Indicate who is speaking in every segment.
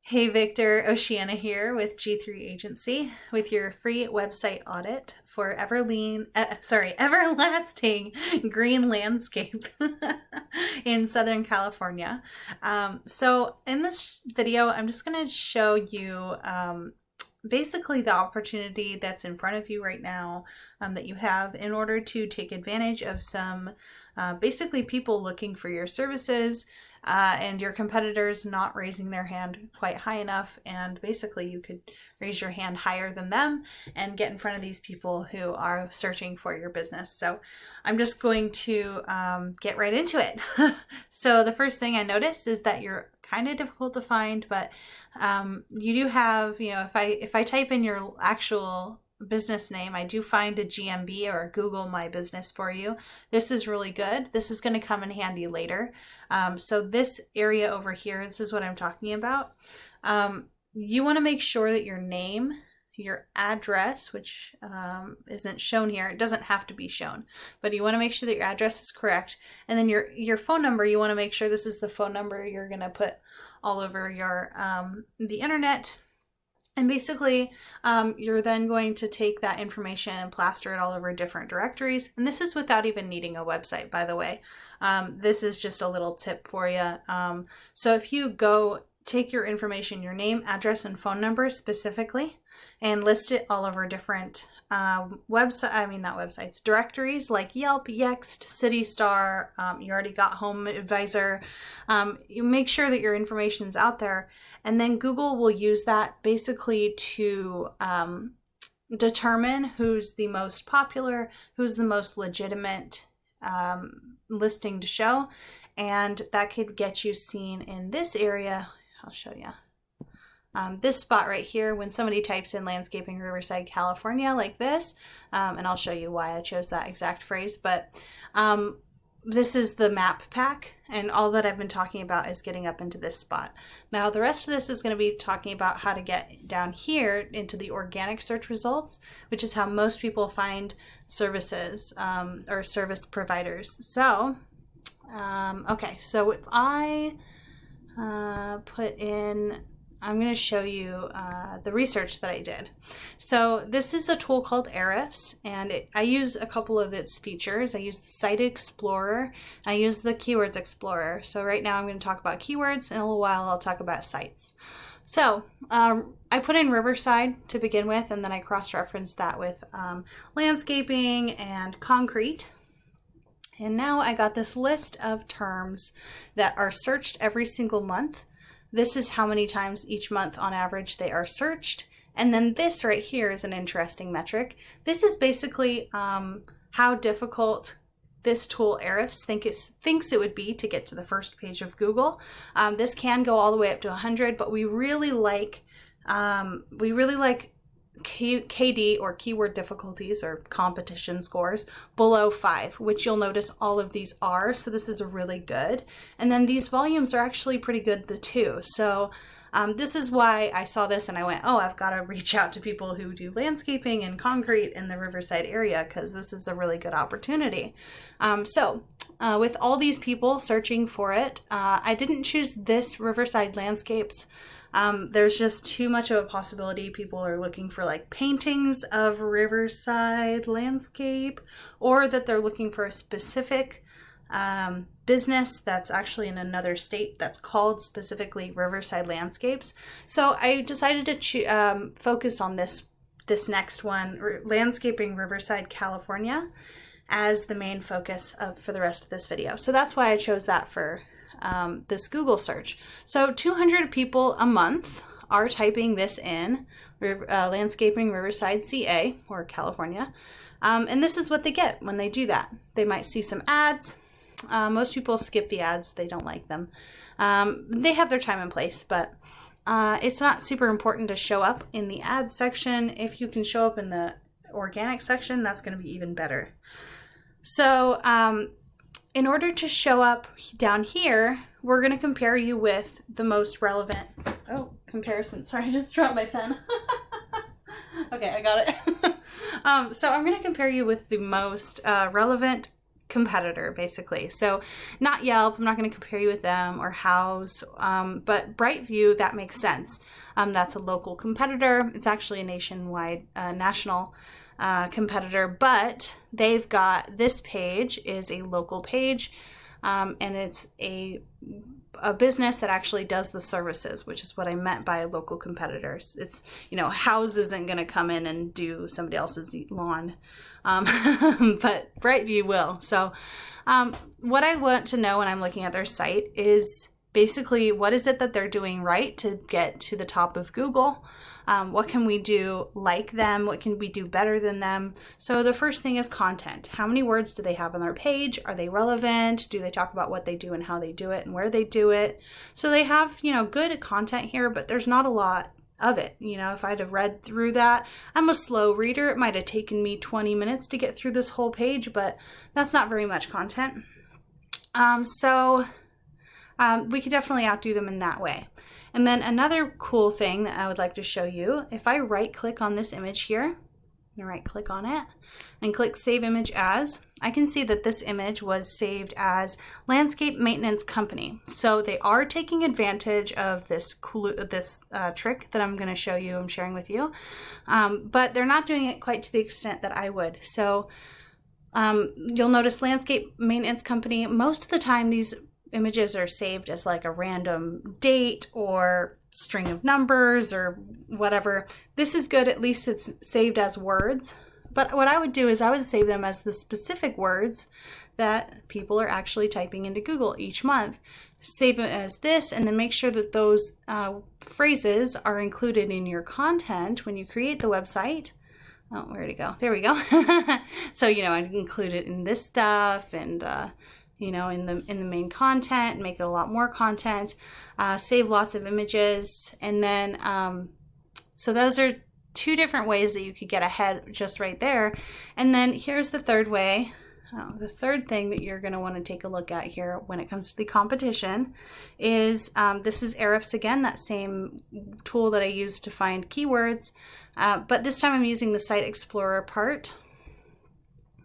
Speaker 1: Hey Victor, Oceana here with G3 Agency with your free website audit for everlasting green landscape in Southern California. So in this video, I'm just going to show you basically the opportunity that's in front of you right now that you have in order to take advantage of some basically people looking for your services and your competitors not raising their hand quite high enough, and basically you could raise your hand higher than them and get in front of these people who are searching for your business. So I'm just going to get right into it. So the first thing I noticed is that you're kind of difficult to find, but you do have, if I type in your actual business name, I do find a GMB or Google My Business for you. This is really good. This is going to come in handy later. So this area over here, this is what I'm talking about. You want to make sure that your name, your address, which isn't shown here, it doesn't have to be shown, but you want to make sure that your address is correct. And then your phone number, you want to make sure this is the phone number you're going to put all over your the internet. And basically, you're then going to take that information and plaster it all over different directories. And this is without even needing a website, by the way. This is just a little tip for you. So if you go take your information, your name, address, and phone number specifically, and list it all over different directories like Yelp, Yext, CityStar, you already got Home Advisor. You make sure that your information's out there, and then Google will use that basically to determine who's the most popular, who's the most legitimate listing to show, and that could get you seen in this area. I'll show you. This spot right here, when somebody types in landscaping Riverside, California like this, and I'll show you why I chose that exact phrase, but this is the map pack, and all that I've been talking about is getting up into this spot. Now the rest of this is going to be talking about how to get down here into the organic search results, which is how most people find services or service providers. So, okay, so if I put in, I'm going to show you the research that I did. So this is a tool called Ahrefs, and I use a couple of its features. I use the Site Explorer, and I use the Keywords Explorer. So right now I'm going to talk about keywords. In a little while I'll talk about sites. So I put in Riverside to begin with, and then I cross-referenced that with landscaping and concrete. And now I got this list of terms that are searched every single month. This is how many times each month on average they are searched. And then this right here is an interesting metric. This is basically how difficult this tool Ahrefs thinks it would be to get to the first page of Google. This can go all the way up to 100, but we really like KD or keyword difficulties or competition scores below 5, which you'll notice all of these are. So this is really good. And then these volumes are actually pretty good too. So this is why I saw this and I went, oh, I've got to reach out to people who do landscaping and concrete in the Riverside area, because this is a really good opportunity. With all these people searching for it, I didn't choose this Riverside landscapes. There's just too much of a possibility people are looking for like paintings of Riverside landscape, or that they're looking for a specific business that's actually in another state that's called specifically Riverside Landscapes. So I decided to focus on this next one, Landscaping Riverside, California, as the main focus for the rest of this video. So that's why I chose that for this Google search. So 200 people a month are typing this in, landscaping Riverside, CA, or California. And this is what they get when they do that. They might see some ads. Most people skip the ads. They don't like them. They have their time and place, but it's not super important to show up in the ads section. If you can show up in the organic section, that's going to be even better. So in order to show up down here, we're going to compare you with the most relevant, comparison. Sorry, I just dropped my pen. Okay, I got it. So I'm going to compare you with the most relevant competitor, basically. So not Yelp, I'm not going to compare you with them, or Houzz, but Brightview, that makes sense. That's a local competitor. It's actually a nationwide, national competitor, but they've got, this page is a local page, and it's a business that actually does the services, which is what I meant by local competitors. It's, you know, Houzz isn't going to come in and do somebody else's lawn, but Brightview will. So what I want to know when I'm looking at their site is basically, what is it that they're doing right to get to the top of Google? What can we do like them? What can we do better than them? So the first thing is content. How many words do they have on their page? Are they relevant? Do they talk about what they do and how they do it and where they do it? So they have, you know, good content here, but there's not a lot of it. You know, if I'd have read through that, I'm a slow reader. It might have taken me 20 minutes to get through this whole page, but that's not very much content. We could definitely outdo them in that way. And then another cool thing that I would like to show you, if I right click on this image here, and right click on it and click Save Image As, I can see that this image was saved as Landscape Maintenance Company. So they are taking advantage of this trick that I'm going to show you, I'm sharing with you, but they're not doing it quite to the extent that I would. So you'll notice Landscape Maintenance Company, most of the time these images are saved as like a random date or string of numbers or whatever. This is good, at least it's saved as words. But what I would do is I would save them as the specific words that people are actually typing into Google each month. Save it as this, and then make sure that those phrases are included in your content when you create the website. Oh, where'd it go? There we go. So, you know, I'd include it in this stuff and you know, in the main content, make it a lot more content, save lots of images. And then, so those are two different ways that you could get ahead just right there. And then here's the third way. The third thing that you're going to want to take a look at here when it comes to the competition is, this is Ahrefs again, that same tool that I used to find keywords, but this time I'm using the Site Explorer part.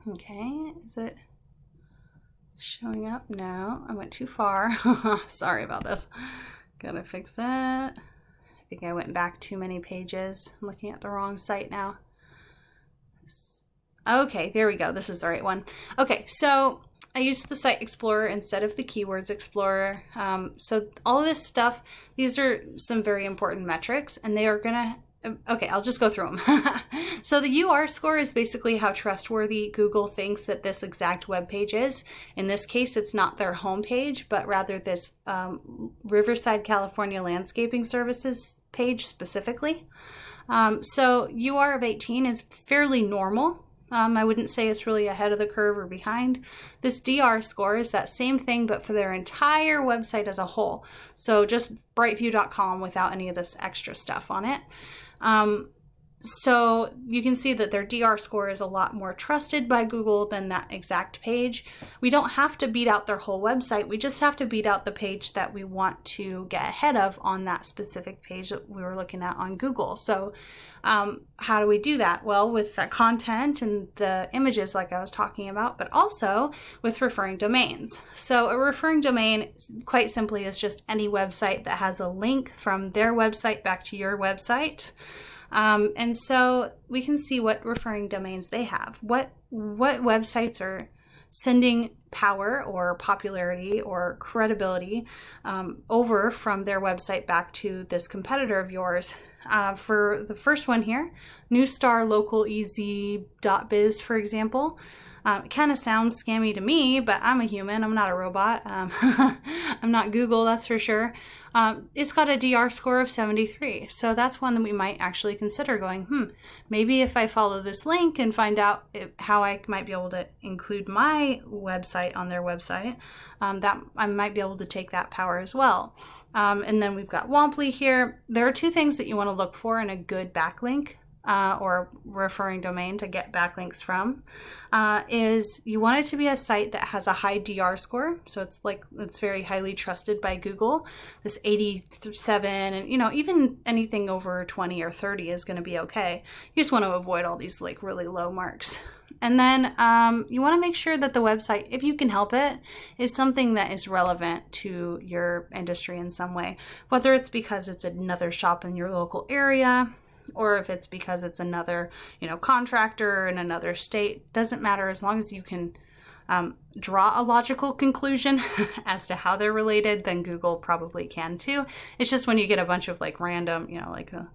Speaker 1: Okay, is it showing up? No, I went too far. Sorry about this. Gotta fix it. I think I went back too many pages. I'm looking at the wrong site now. Okay, there we go. This is the right one. Okay, so I used the Site Explorer instead of the Keywords Explorer. So all this stuff, these are some very important metrics, and they are gonna, okay, I'll just go through them. So the UR score is basically how trustworthy Google thinks that this exact web page is. In this case, it's not their homepage, but rather this Riverside, California Landscaping Services page specifically. So UR of 18 is fairly normal. I wouldn't say it's really ahead of the curve or behind. This DR score is that same thing, but for their entire website as a whole. So just brightview.com without any of this extra stuff on it. So you can see that their DR score is a lot more trusted by Google than that exact page. We don't have to beat out their whole website. We just have to beat out the page that we want to get ahead of on that specific page that we were looking at on Google. So how do we do that? Well, with the content and the images like I was talking about, but also with referring domains. So a referring domain, quite simply, is just any website that has a link from their website back to your website. And so we can see what referring domains they have. What websites are sending power or popularity or credibility over from their website back to this competitor of yours. For the first one here, newstarlocalez.biz, for example. It kind of sounds scammy to me, but I'm a human. I'm not a robot. I'm not Google, that's for sure. It's got a DR score of 73. So that's one that we might actually consider going, maybe if I follow this link and find out how I might be able to include my website on their website, that I might be able to take that power as well. And then we've got Womply here. There are two things that you want to look for in a good backlink. Or referring domain to get backlinks from, is you want it to be a site that has a high DR score. So it's very highly trusted by Google. This 87 and, even anything over 20 or 30 is going to be okay. You just want to avoid all these really low marks. And then you want to make sure that the website, if you can help it, is something that is relevant to your industry in some way, whether it's because it's another shop in your local area, or if it's because it's another, contractor in another state. Doesn't matter, as long as you can draw a logical conclusion as to how they're related, then Google probably can too. It's just when you get a bunch of like random, like a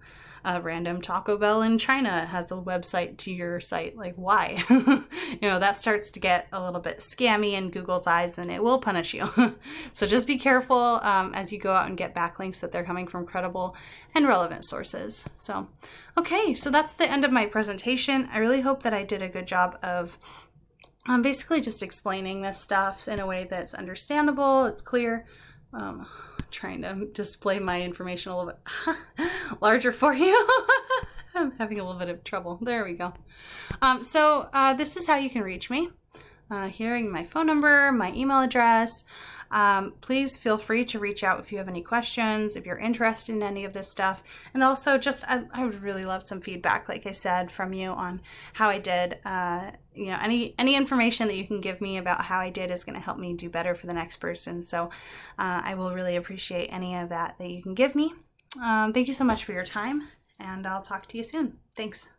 Speaker 1: random Taco Bell in China has a website to your site, like why? That starts to get a little bit scammy in Google's eyes, and it will punish you. So just be careful as you go out and get backlinks that they're coming from credible and relevant sources. So, okay, so that's the end of my presentation. I really hope that I did a good job of basically just explaining this stuff in a way that's understandable, it's clear. Trying to display my information a little bit larger for you. I'm having a little bit of trouble. There we go. So this is how you can reach me. Hearing my phone number, my email address. Please feel free to reach out if you have any questions, if you're interested in any of this stuff. And also just, I would really love some feedback, like I said, from you on how I did. Any information that you can give me about how I did is going to help me do better for the next person. So I will really appreciate any of that you can give me. Thank you so much for your time, and I'll talk to you soon. Thanks.